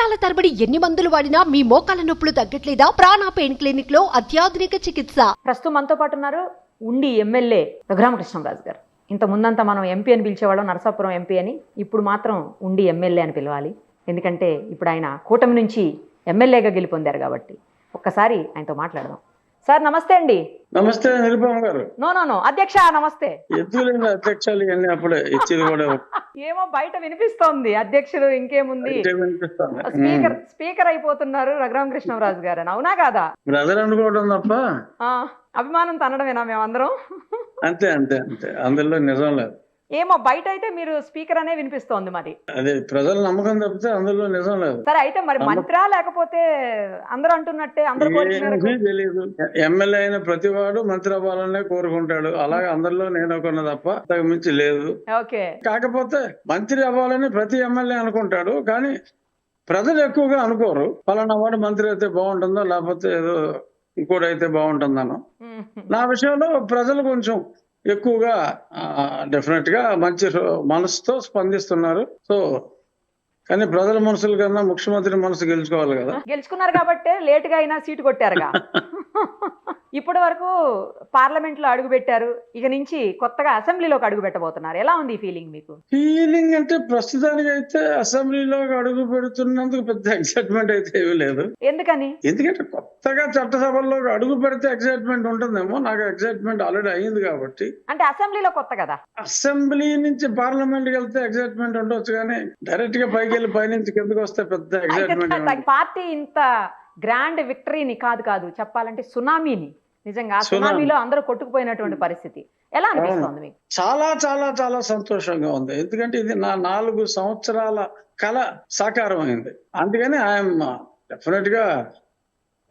సంవత్సరాల తరబడి ఎన్ని మందులు వాడినా మీ మోకాల నొప్పులు తగ్గట్లేదా? ప్రాణ పెయిన్ క్లినిక్ లో అత్యాధునిక చికిత్స. ప్రస్తుతం మనతో పాటు ఉన్నారు ఉండి ఎమ్మెల్యే రఘురామకృష్ణరాజు గారు. ఇంత ముందంతా మనం ఎంపీ అని పిలిచేవాళ్ళం, నరసాపురం ఎంపీ అని. ఇప్పుడు మాత్రం ఉండి ఎమ్మెల్యే అని పిలవాలి, ఎందుకంటే ఇప్పుడు ఆయన కూటమి నుంచి ఎమ్మెల్యేగా గెలుపొందారు కాబట్టి. ఒక్కసారి ఆయనతో మాట్లాడదాం. సార్ నమస్తే అండి. నమస్తే నిరుపమ గారు. నో అధ్యక్ష నమస్తే. ఎద్దులేని అధ్యక్షాలు ఇవన్నీ అప్పుడే ఇచ్చేది కూడా ఏమో బయట వినిపిస్తోంది అధ్యక్షుడు, ఇంకేముంది స్పీకర్ అయిపోతున్నారు రఘురామకృష్ణరాజు గారు అని. అవునా కాదా? బ్రదర్ అనుకోవడం తప్ప అభిమానం తనడమేనా మేమందరం? అంతే అంతే అంతే, అందులో నిజం లేదు. ఏమో బయట అయితే మీరు స్పీకర్ అనే వినిపిస్తోంది. మరి అదే ప్రజల నమ్మకం తప్పితే అందులో నిజం లేదు. సరే అయితే మరి మంత్రా లేకపోతే అందరూ అంటున్నట్టే అందరూ తెలియదు. ఎమ్మెల్యే అయిన ప్రతి వాడు మంత్రి అవ్వాలనే కోరుకుంటాడు. అలాగే అందరిలో నేను ఒకన్న తప్ప అంతకు మించి లేదు. ఓకే, కాకపోతే మంత్రి అవ్వాలని ప్రతి ఎమ్మెల్యే అనుకుంటాడు, కానీ ప్రజలు ఎక్కువగా అనుకోరు. పలానా వాడు మంత్రి అయితే బాగుంటుందో లేకపోతే ఏదో ఇంకోటైతే బాగుంటుందనో. నా విషయంలో ప్రజలు కొంచెం ఎక్కువగా డెఫినెట్ గా మంచి మనసుతో స్పందిస్తున్నారు. సో కానీ ప్రజల మనసుల కన్నా ముఖ్యమంత్రి మనసు గెలుచుకోవాలి కదా. గెలుచుకున్నారు కాబట్టి లేట్ గా అయినా సీటు కొట్టారుగా. ఇప్పటి వరకు పార్లమెంట్ లో అడుగు పెట్టారు, ఇక నుంచి కొత్తగా అసెంబ్లీలోకి అడుగు పెట్టబోతున్నారు. ఎలా ఉంది ఈ ఫీలింగ్ మీకు? ఫీలింగ్ అంటే ప్రస్తుతానికి అయితే అసెంబ్లీలోకి అడుగు పెడుతున్నందుకు పెద్ద ఎక్సైట్మెంట్ అయితే ఏమీ లేదు. ఎందుకని? ఎందుకంటే కొత్తగా చట్టసభల్లోకి అడుగు పెడితే ఎక్సైట్మెంట్ ఉంటుందేమో. నాకు ఎక్సైట్మెంట్ ఆల్రెడీ అయ్యింది కాబట్టి. అంటే అసెంబ్లీలో కొత్త కదా. అసెంబ్లీ నుంచి పార్లమెంట్ కి వెళ్తే ఎక్సైట్మెంట్ ఉండొచ్చు, కానీ డైరెక్ట్ గా పైకి వెళ్ళి పైనుంచి కిందకి వస్తే పెద్ద ఎక్సైట్మెంట్. పార్టీ ఇంత గ్రాండ్ విక్టరీని కాదు చెప్పాలంటే సునామీని, నిజంగా సునామీలో అందరూ కొట్టుకుపోయినటువంటి పరిస్థితి. ఎలా అనిపిస్తుంది మీకు? చాలా చాలా చాలా సంతోషంగా ఉంది. ఎందుకంటే ఇది నా 4 సంవత్సరాల కళ సాకారం అయింది. అందుకని ఐఎమ్ డెఫినెట్ గా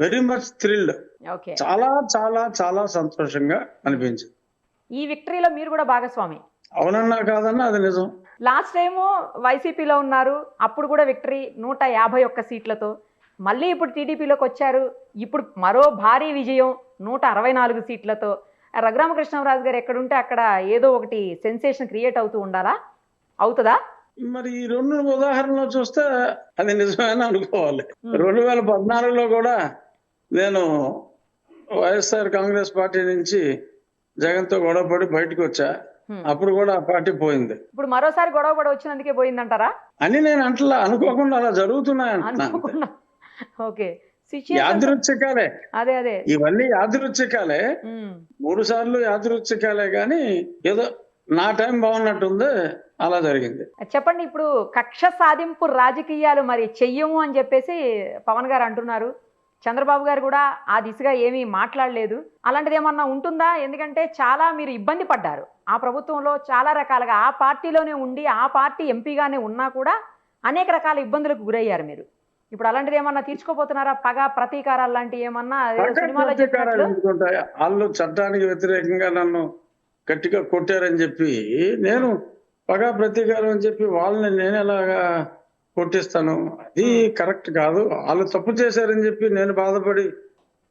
వెరీ మచ్ థ్రిల్డ్. చాలా చాలా చాలా సంతోషంగా అనిపించింది. ఈ విక్టరీలో మీరు కూడా భాగస్వామి. అవునన్నా కాదన్నా అది నిజం. లాస్ట్ టైము వైసీపీలో ఉన్నారు, అప్పుడు కూడా విక్టరీ 151 సీట్లతో. మళ్ళీ ఇప్పుడు టీడీపీలోకి వచ్చారు, ఇప్పుడు మరో భారీ విజయం 164 సీట్లతో. రఘురామకృష్ణరాజు గారు ఎక్కడుంటే అక్కడ ఏదో ఒకటి సెన్సేషన్ క్రియేట్ అవుతూ ఉండాలా? అవుతుందా? మరి ఈ 2 ఉదాహరణలు చూస్తే అది నిజమేనా అనుకోవాలి. 2014లో కూడా నేను వైఎస్ఆర్ కాంగ్రెస్ పార్టీ నుంచి జగన్తో గొడవపడి బయటకు వచ్చా. అప్పుడు కూడా ఆ పార్టీ పోయింది. ఇప్పుడు మరోసారి గొడవపడి వచ్చినందుకే పోయిందంటారా? అని నేను అంటలా, అనుకోకుండా అలా జరుగుతున్నాయి. యాదృచ్ఛికాలే, అదే ఇవన్నీ యాదృచ్ఛికాలే. 3 సార్లు యాదృచ్ఛికాలే, కానీ ఏదో నా టైం బాగున్నట్టుంది, అలా జరిగింది. చెప్పండి, ఇప్పుడు కక్ష సాధింపు రాజకీయాలు మరి చెయ్యము అని చెప్పేసి పవన్ గారు అంటున్నారు. చంద్రబాబు గారు కూడా ఆ దిశగా ఏమీ మాట్లాడలేదు. అలాంటిది ఏమన్నా ఉంటుందా? ఎందుకంటే చాలా మీరు ఇబ్బంది పడ్డారు ఆ ప్రభుత్వంలో, చాలా రకాలుగా ఆ పార్టీలోనే ఉండి ఆ పార్టీ ఎంపీగానే ఉన్నా కూడా అనేక రకాల ఇబ్బందులకు గురయ్యారు మీరు. ఇప్పుడు అలాంటిది ఏమన్నా తీర్చుకోపోతున్నారా? పగ ప్రతీకారాలు లాంటివి ఏమన్నా? వాళ్ళు చట్టానికి వ్యతిరేకంగా నన్ను గట్టిగా కొట్టారని చెప్పి నేను పగ ప్రతీకారం అని చెప్పి వాళ్ళని నేను ఎలాగా కొట్టిస్తాను? అది కరెక్ట్ కాదు. వాళ్ళు తప్పు చేశారని చెప్పి నేను బాధపడి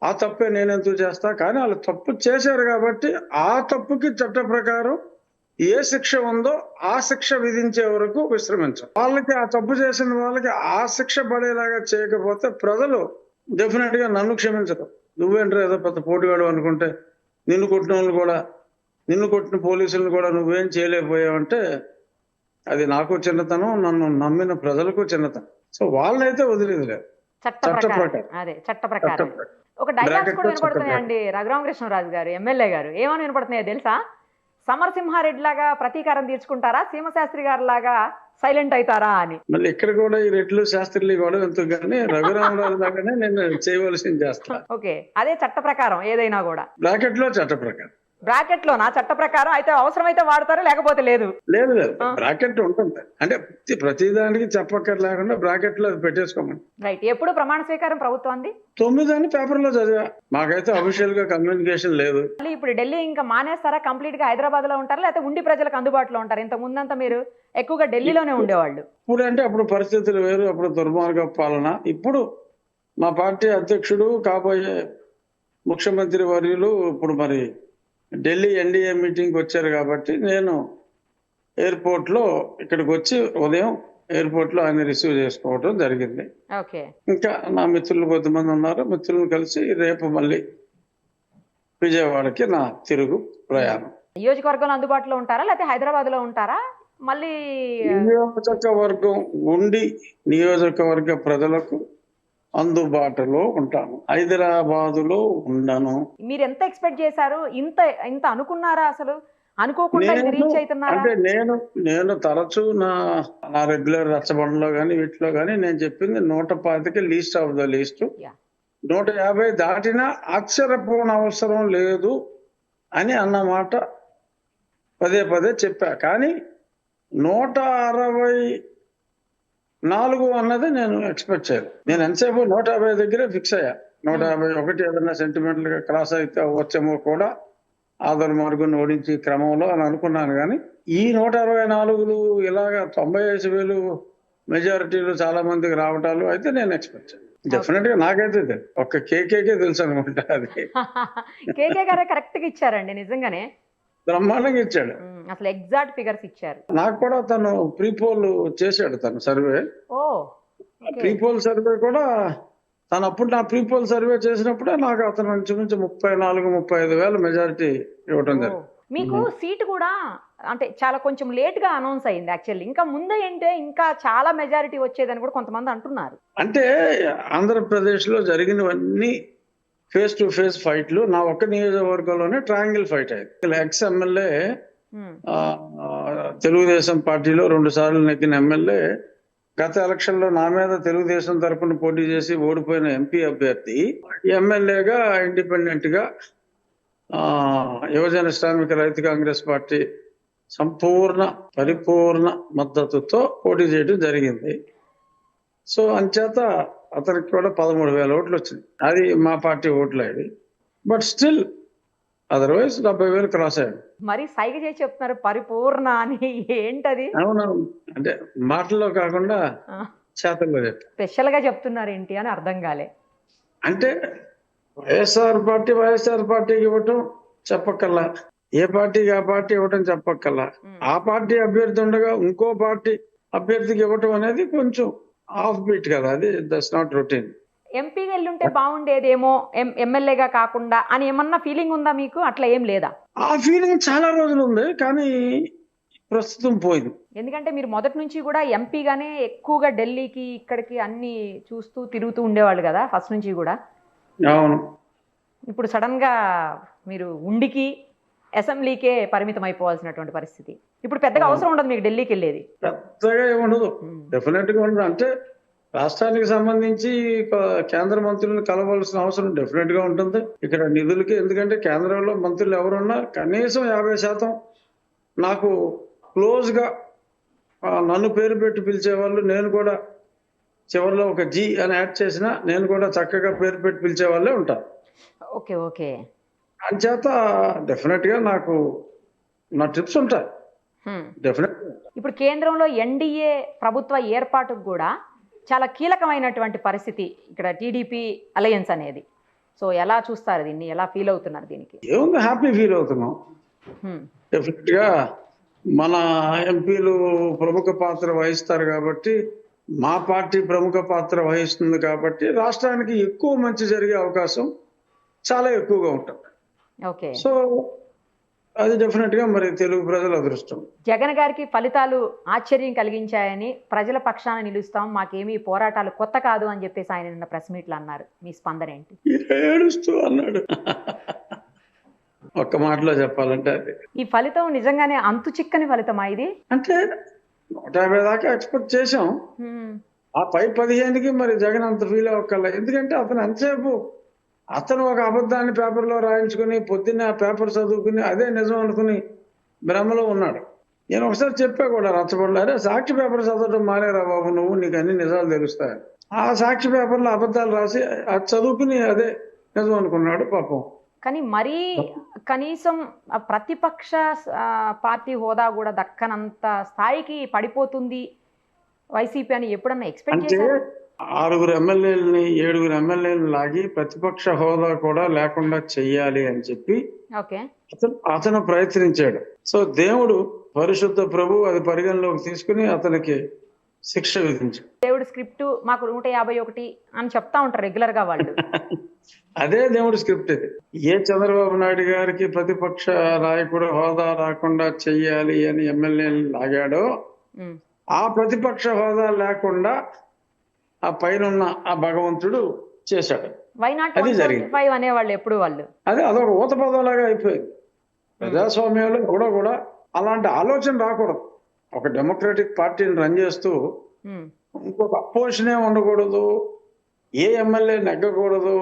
ఆ తప్పే నేను ఎందుకు చేస్తా? కానీ వాళ్ళు తప్పు చేశారు కాబట్టి ఆ తప్పుకి చట్ట ప్రకారం ఏ శిక్ష ఉందో ఆ శిక్ష విధించే వరకు విశ్రమించాం. వాళ్ళకి ఆ తప్పు చేసిన వాళ్ళకి ఆ శిక్ష పడేలాగా చేయకపోతే ప్రజలు డెఫినెట్ గా నన్ను క్షమించరు. నువ్వేంటారు ఏదో పెద్ద పోటీగాడు అనుకుంటే, నిన్ను కొట్టిన వాళ్ళు కూడా, నిన్ను కొట్టిన పోలీసులను కూడా నువ్వేం చేయలేకపోయావంటే అది నాకు చిన్నతనం, నన్ను నమ్మిన ప్రజలకు చిన్నతనం. సో వాళ్ళైతే వదిలేదు లేదు. చట్ట ప్రకారం ఒక డైలాగ్స్ కూడా వినపడుతున్నాయండి రఘురామకృష్ణరాజు గారు ఎమ్మెల్యే గారు. ఏమని వినపడుతున్నాయో తెలుసా? సమరసింహారెడ్డి లాగా ప్రతీకారం తీర్చుకుంటారా, సీమశాస్త్రి గారు లాగా సైలెంట్ అవుతారా అని. మళ్ళీ ఇక్కడ కూడా ఈ రెడ్లు శాస్త్రులు కూడా ఎందుకు, కానీ రఘురామరాజు లాగానే నేను చేయవలసింది చేస్తా. ఓకే, అదే చట్ట ప్రకారం ఏదైనా కూడా బ్రాకెట్ లో చట్ట ప్రకారం. బ్రాకెట్ లో నా చట్ట ప్రకారం అయితే అవసరమైతే వాడతారు, లేకపోతే లేదు. లేదు బ్రాకెట్ ఉంటుంది. అంటే ప్రతిదానికి చెప్పక్కర్ లేకుండా బ్రాకెట్ లో పెట్టేసుకోమని. రైట్. ఎప్పుడు ప్రమాణ స్వీకారం ప్రభుత్వాన్ని? 9 అని పేపర్ లో చదివా. మాకైతే అఫీషియల్ గా కమ్యూనికేషన్ లేదు. ఇప్పుడు ఢిల్లీ ఇంకా మానేస్తారా? కంప్లీట్ గా హైదరాబాద్ లో ఉంటారా, లేకపోతే ఉండి ప్రజలకు అందుబాటులో ఉంటారు? ఇంత ముందంతా మీరు ఎక్కువగా ఢిల్లీలోనే ఉండేవాళ్ళు. ఇప్పుడు అంటే అప్పుడు పరిస్థితులు వేరు, అప్పుడు దుర్మార్గ పాలన. ఇప్పుడు మా పార్టీ అధ్యక్షుడు కాబోయే ముఖ్యమంత్రి వర్యులు ఇప్పుడు మరి ఢిల్లీ ఎన్డీఏ మీటింగ్కి వచ్చారు కాబట్టి నేను ఎయిర్పోర్ట్లో ఇక్కడికి వచ్చి ఉదయం ఎయిర్పోర్ట్ లో ఆయన రిసీవ్ చేసుకోవడం జరిగింది. ఓకే. ఇంకా నా మిత్రులు కొద్దిమంది ఉన్నారు, మిత్రులను కలిసి రేపు మళ్ళీ విజయవాడకి నా తిరుగు ప్రయాణం. నియోజకవర్గంలో అందుబాటులో ఉంటారా లేకపోతే హైదరాబాద్ లో ఉంటారా? మళ్ళీ నియోజకవర్గం ఉండి నియోజకవర్గ ప్రజలకు అందుబాటులో ఉంటాను. హైదరాబాదులో ఉండను. మీరు ఎంత ఎక్స్పెక్ట్ చేశారు? ఇంత ఇంత అనుకున్నారా? అసలు అనుకోకుండా ఇది రీచ్ అవుతున్నారా? అంటే నేను తరచూ నా రెగ్యులర్ రచ్చబండలో కానీ వీటిలో కానీ నేను చెప్పింది 125 least of the least. Yeah. 150 దాటినా ఆశ్చర్యపోనవసరం లేదు అని అన్నమాట పదే పదే చెప్పా. కానీ 164 అన్నది నేను ఎక్స్పెక్ట్ చేయను. నేను ఎంతసేపు 150 దగ్గరే ఫిక్స్ అయ్యా. 151 ఏదైనా సెంటిమెంటల్ గా క్రాస్ అయితే వచ్చేమో కూడా ఆదర్ మార్గం ఓడించి క్రమంలో అని అనుకున్నాను. కానీ ఈ 164 ఇలాగా 95,000 మెజారిటీలు చాలా మందికి రావటాలు అయితే నేను ఎక్స్పెక్ట్ చేయను. డెఫినెట్ గా నాకైతే ఒక్క కేకేకే తెలుసు అనుకుంటా. అది కేకే గారే కరెక్ట్ గా ఇచ్చారండి, నిజంగానే బ్రహ్మాండంగా ఇచ్చాడు. అసలు ఎగ్జాక్ట్ ఫిగర్స్ ఇచ్చారు. నాకు కూడా తను ప్రీపోల్ చేశాడు, తను సర్వే. ఓ ప్రీపోల్ సర్వే కూడా తను అప్పుడు నా ప్రీపోల్ సర్వే చేసినప్పుడే నాకు అతను నుంచి 34-35 మెజారిటీ ఇవ్వటం జరిగింది. మీకు సీటు కూడా అంటే చాలా కొంచెం లేట్ గా అనౌన్స్ అయింది యాక్చువల్లీ. ఇంకా ముందే ఏంటే ఇంకా చాలా మెజారిటీ వచ్చేదని కూడా కొంతమంది అంటున్నారు. అంటే ఆంధ్రప్రదేశ్ లో జరిగినవన్నీ ఫేస్ టు ఫేస్ ఫైట్లు. నా ఒక్క నియోజకవర్గంలోనే ట్రయాంగిల్ ఫైట్ అయింది. ఎక్స్ ఎమ్మెల్యే తెలుగుదేశం పార్టీలో 2 సార్లు నెగ్గిన ఎమ్మెల్యే గత ఎలక్షన్ లో నా మీద తెలుగుదేశం తరఫున పోటీ చేసి ఓడిపోయిన ఎంపీ అభ్యర్థి ఎమ్మెల్యేగా ఇండిపెండెంట్ గా యువజన శ్రామిక రైతు కాంగ్రెస్ పార్టీ పరిపూర్ణ మద్దతుతో పోటీ చేయడం జరిగింది. సో అంచేత అతనికి కూడా 13,000 ఓట్లు వచ్చింది. అది మా పార్టీ ఓట్లు అయ్యి. బట్ స్టిల్ అదర్వైజ్ 70,000 క్రాస్ అయ్యాడు. మరి సైగ చేసి చెప్తున్నారు పరిపూర్ణ అని, ఏంటది? అవునవును, అంటే మాటల్లో కాకుండా చేతల్లో చెప్పి స్పెషల్ గా చెప్తున్నారు ఏంటి అని అర్థం కాలే. అంటే వైఎస్ఆర్ పార్టీకి ఇవ్వటం చెప్పక్కల్లా, ఏ పార్టీకి ఆ పార్టీ ఇవ్వటం చెప్పక్కల్లా. ఆ పార్టీ అభ్యర్థి ఉండగా ఇంకో పార్టీ అభ్యర్థికి ఇవ్వటం అనేది కొంచెం ఆఫ్ బీట్ కదా, అది దట్స్ నాట్ రొటీన్. ఎంపీగా వెళ్ళుంటే బాగుండేదేమో ఎమ్మెల్యేగా కాకుండా అని ఏమన్నా ఫీలింగ్ ఉందా మీకు? అట్లా ఏం లేదా? ఆ ఫీలింగ్ చాలా రోజులు ఉంది, కానీ ప్రస్తుతం పోయింది. ఎందుకంటే మీరు మొదటి నుంచి కూడా ఎంపీగానే ఎక్కువగా ఢిల్లీకి ఇక్కడికి అన్ని చూస్తూ తిరుగుతూ ఉండేవాళ్ళు కదా ఫస్ట్ నుంచి కూడా. అవును. ఇప్పుడు సడన్ గా మీరు ఉండికి అసెంబ్లీకే పరిమితం అయిపోవాల్సినటువంటి పరిస్థితి. ఇప్పుడు పెద్దగా అవసరం ఉండదు మీకు ఢిల్లీకి వెళ్ళేది. పెద్దగా ఏముండదు, డెఫినెట్ గా ఉండదు. అంటే రాష్ట్రానికి సంబంధించి కేంద్ర మంత్రులను కలవాల్సిన అవసరం డెఫినెట్ గా ఉంటుంది ఇక్కడ నిధులకి. ఎందుకంటే కేంద్రంలో మంత్రులు ఎవరున్నా కనీసం 50% నాకు క్లోజ్ గా నన్ను పేరు పెట్టి పిలిచేవాళ్ళు. నేను కూడా చివరిలో ఒక జీ అని యాడ్ చేసినా నేను కూడా చక్కగా పేరు పెట్టి పిలిచే వాళ్ళే ఉంటాను. Okay okay. అంచేత డెఫినెట్ గా నాకు నా ట్రిప్స్ ఉంటాయి డెఫినెట్. ఇప్పుడు కేంద్రంలో ఎన్డీఏ ప్రభుత్వ ఏర్పాటుకు కూడా చాలా కీలకమైనటువంటి పరిస్థితి ఇక్కడ టీడీపీ అలయన్స్ అనేది. సో ఎలా చూస్తారు దీన్ని, ఎలా ఫీల్ అవుతున్నారు దీనికి? ఏముంది, హ్యాపీ ఫీల్ అవుతున్నాం. డెఫినెట్ గా మన ఎంపీలు ప్రముఖ పాత్ర వహిస్తారు కాబట్టి, మా పార్టీ ప్రముఖ పాత్ర వహిస్తుంది కాబట్టి రాష్ట్రానికి ఎక్కువ మంచి జరిగే అవకాశం చాలా ఎక్కువగా ఉంటుంది. ఓకే. సో అది డెఫినెట్ గా మరి తెలుగు ప్రజల అదృష్టం. జగన్ గారికి ఫలితాలు ఆశ్చర్యం కలిగించాయని, ప్రజల పక్షాన నిలుస్తాం, మాకేమీ పోరాటాలు కొత్త కాదు అని చెప్పేసి ఆయన నిన్న ప్రెస్ మీట్లు అన్నారు. మీ స్పందన ఏంటి? ఏడుస్తూ అన్నాడు. ఒక్క మాటలో చెప్పాలంటే అది ఈ ఫలితం నిజంగానే అంతు చిక్కని ఫలితమా ఇది? అంటే 150 దాకా ఎక్స్పెక్ట్ చేసాం. ఆ పై 15కి మరి జగన్ అంత ఫీల్ అవ్వక్కర్లే. ఎందుకంటే అతను ఎంతసేపు అతను ఒక అబద్ధాన్ని పేపర్లో రాయించుకుని పొద్దున్నే ఆ పేపర్ చదువుకుని అదే నిజం అనుకుని భ్రమలో ఉన్నాడు. నేను ఒకసారి చెప్పా కూడా రచ్చబండలో, అరే సాక్షి పేపర్ చదవడం మానేరా బాబు నువ్వు, నీకు అన్ని నిజాలు తెలుస్తాయి. ఆ సాక్షి పేపర్లో అబద్ధాలు రాసి అది చదువుకుని అదే నిజం అనుకున్నాడు పాపం. కానీ మరీ కనీసం ప్రతిపక్ష పార్టీ హోదా కూడా దక్కనంత స్థాయికి పడిపోతుంది వైసీపీ అని ఎప్పుడన్నా ఎక్స్పెక్ట్ చేశారు? 6 ఎమ్మెల్యేలని 7 ఎమ్మెల్యేలను లాగి ప్రతిపక్ష హోదా కూడా లేకుండా చెయ్యాలి అని చెప్పి అతను ప్రయత్నించాడు. సో దేవుడు పరిశుద్ధ ప్రభు అది పరిగణలోకి తీసుకుని అతనికి శిక్ష విధించాడు. దేవుడి స్క్రిప్ట్ మాకు 151 అని చెప్తా ఉంటారు రెగ్యులర్ గా వాళ్ళు. అదే దేవుడి స్క్రిప్ట్ ఇది. ఏ చంద్రబాబు నాయుడు గారికి ప్రతిపక్ష నాయకుడు హోదా రాకుండా చెయ్యాలి అని ఎమ్మెల్యేలు లాగాడో ఉమ్, ఆ ప్రతిపక్ష హోదా లేకుండా ఆ పైన ఆ భగవంతుడు చేశాడు. వై నాట్ అది జరిగింది. 175 అనేవాళ్ళు ఎప్పుడు వాళ్ళు. అదే అదొక ఊత పదంలాగా అయిపోయింది. ప్రజాస్వామ్యంలో కూడా అలాంటి ఆలోచన రాకూడదు. ఒక డెమోక్రటిక్ పార్టీని రన్ చేస్తూ ఉమ్, ఇంకొక అపోజిషనే ఉండకూడదు, ఏ ఎమ్మెల్యే నెగ్గకూడదు,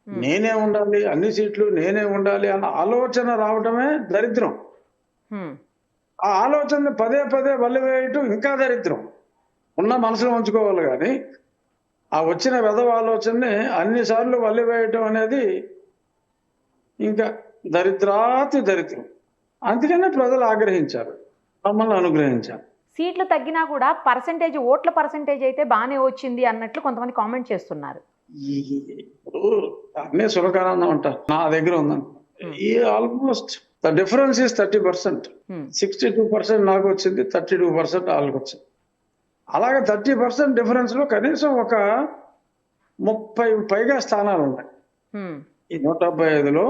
నేనే ఉండాలి, అన్ని సీట్లు నేనే ఉండాలి అన్న ఆలోచన రావటమే దరిద్రం. ఉమ్, ఆ ఆలోచనని పదే పదే వల్లివేయటం ఇంకా దరిద్రం. ఉన్న మనసులో ఉంచుకోవాలి కానీ ఆ వచ్చిన వెధవ ఆలోచనని అన్నిసార్లు వల్లివేయటం అనేది ఇంకా దరిద్రాతి దరిద్రం. అందుకనే ప్రజలు ఆగ్రహించారు, మమ్మల్ని అనుగ్రహించారు. సీట్లు తగ్గినా కూడా పర్సంటేజ్, ఓట్ల పర్సంటేజ్ అయితే బాగానే వచ్చింది అన్నట్లు కొంతమంది కామెంట్ చేస్తున్నారు. ఇప్పుడు అన్నీ సులకానందం అంటారు, నా దగ్గర ఉందని. ఈ ఆల్మోస్ట్ ద డిఫరెన్స్ ఈస్ 30%. 62% నాకు వచ్చింది, 32% వాళ్ళకి వచ్చింది. అలాగే 30% డిఫరెన్స్ లో కనీసం ఒక 30 పైగా స్థానాలు ఉన్నాయి. ఉమ్, ఈ 175లో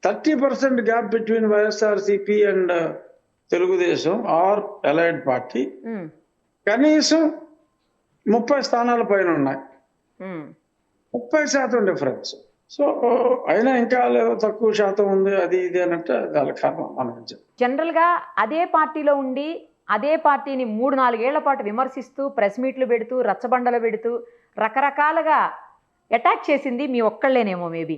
30% gap between YSRCP and Telugu Desam or allied party um, కనీసం 30 స్థానాల పైన ఉన్నాయి. ఉమ్, 30% డిఫరెన్స్. సో అయినా ఇంకా లేదో తక్కువ శాతం ఉంది, అది ఇది అన్నట్టు దాని కారణం మనం జనరల్ గా అదే పార్టీలో ఉండి అదే పార్టీని 3-4 ఏళ్ల పాటు విమర్శిస్తూ ప్రెస్ మీట్లు పెడుతూ రచ్చబండలు పెడుతూ రకరకాలుగా అటాక్ చేసింది మీ ఒక్కళ్ళేనేమో మేబీ.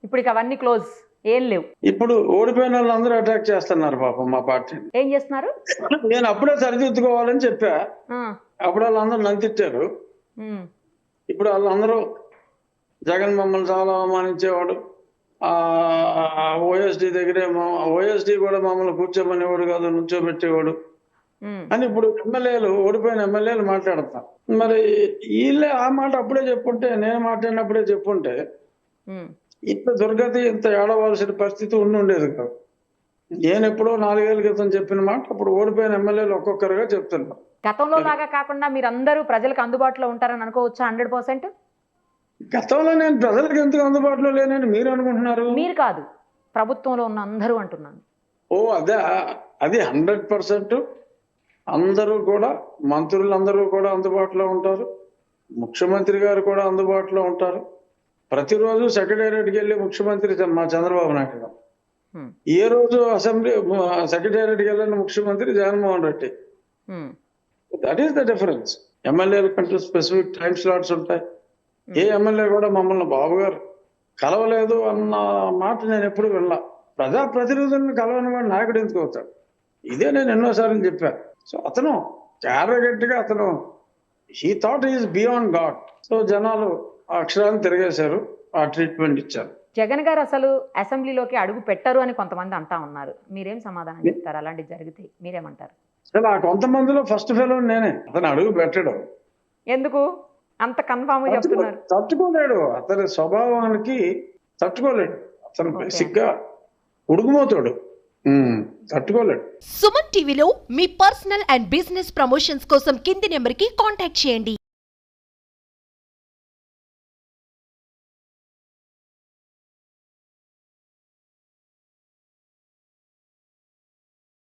ఇప్పుడు ఇక అవన్నీ క్లోజ్, ఏం లేవు. ఇప్పుడు ఓడిపోయిన వాళ్ళందరూ అటాక్ చేస్తున్నారు పాపం మా పార్టీని. ఏం చేస్తున్నారు? నేను అప్పుడే సరిదిద్దుకోవాలని చెప్పా, ఆ, అప్పుడు వాళ్ళందరూ నన్ను తిట్టారు. ఉమ్, ఇప్పుడు వాళ్ళందరూ జగన్ మమ్మల్ని చాలా అవమానించేవాడు, ఓఎస్డి దగ్గరే ఓఎస్డి కూడా మమ్మల్ని కూర్చోమనేవాడు కాదు, నుంచోబెట్టేవాడు ఉమ్, అని ఇప్పుడు ఎమ్మెల్యేలు, ఓడిపోయిన ఎమ్మెల్యేలు మాట్లాడతారు. మరి వీళ్ళే ఆ మాట అప్పుడే చెప్పుంటే, నేను మాట్లాడినప్పుడే చెప్పుంటే ఉమ్, ఇంత దుర్గతి, ఇంత ఏడవలసిన పరిస్థితి ఉండేది కాదు. నేను ఎప్పుడో 4 ఏళ్ల క్రితం చెప్పిన మాట అప్పుడు ఓడిపోయిన ఎమ్మెల్యేలు ఒక్కొక్కరుగా చెప్తున్నారు. గతంలో లాగా కాకుండా మీరందరూ ప్రజలకు అందుబాటులో ఉంటారని అనుకోవచ్చా? 100%? గతంలో నేను ప్రజలకు ఎందుకు అందుబాటులో లేనని మీరు అనుకుంటున్నారు? మీరు కాదు, ప్రభుత్వంలో ఉన్న అందరూ అంటున్నాను. అదే, అది 100%. అందరూ కూడా, మంత్రులందరూ కూడా అందుబాటులో ఉంటారు, ముఖ్యమంత్రి గారు కూడా అందుబాటులో ఉంటారు. ప్రతిరోజు సెక్రటేరియట్కి వెళ్ళి ముఖ్యమంత్రి మా చంద్రబాబు నాయుడు గారు, ఉమ్, ఏ రోజు అసెంబ్లీ సెక్రటేరియట్కి వెళ్ళిన ముఖ్యమంత్రి జగన్మోహన్ రెడ్డి. ఉమ్, దట్ ఈస్ ద డిఫరెన్స్. ఎమ్మెల్యేల కంటూ స్పెసిఫిక్ టైం స్లాట్స్ ఉంటాయి. ఏ ఎమ్మెల్యే కూడా మమ్మల్ని బాబు గారు కలవలేదు అన్న మాట నేను ఎప్పుడు వినలా. ప్రజాప్రతినిధులను కలవని వాడు నాయకుడు ఎందుకు అవుతాడు? ఇదే నేను ఎన్నోసార్లు చెప్పాను. సో అతను క్యారగట్టిగా అతను he thought is beyond God. So జనాలు ఆ అక్షరాన్ని తిరిగేశారు, ఆ ట్రీట్మెంట్ ఇచ్చారు. జగన్ గారు అసలు అసెంబ్లీలోకి అడుగు పెట్టరు అని కొంతమంది అంటా ఉన్నారు. మీరేం సమాధానం చెప్తారు? అలాంటివి జరిగితే మీరేమంటారు? అసలు ఆ కొంతమందిలో ఫస్ట్ ఫెలో నేనే. అతను అడుగు పెట్టడం ఎందుకు అంత కన్ఫామ్ చెప్తున్నారు? తట్టుకోలేడు, అతని స్వభావానికి తట్టుకోలేడు. అతను బేసిక్ గా ఉడుగుమోతాడు, తట్టుకోలేడు. సుమన్ టీవీలో మీ పర్సనల్ అండ్ బిజినెస్ ప్రమోషన్స్ కోసం కింది నెంబర్కి కాంటాక్ట్ చేయండి.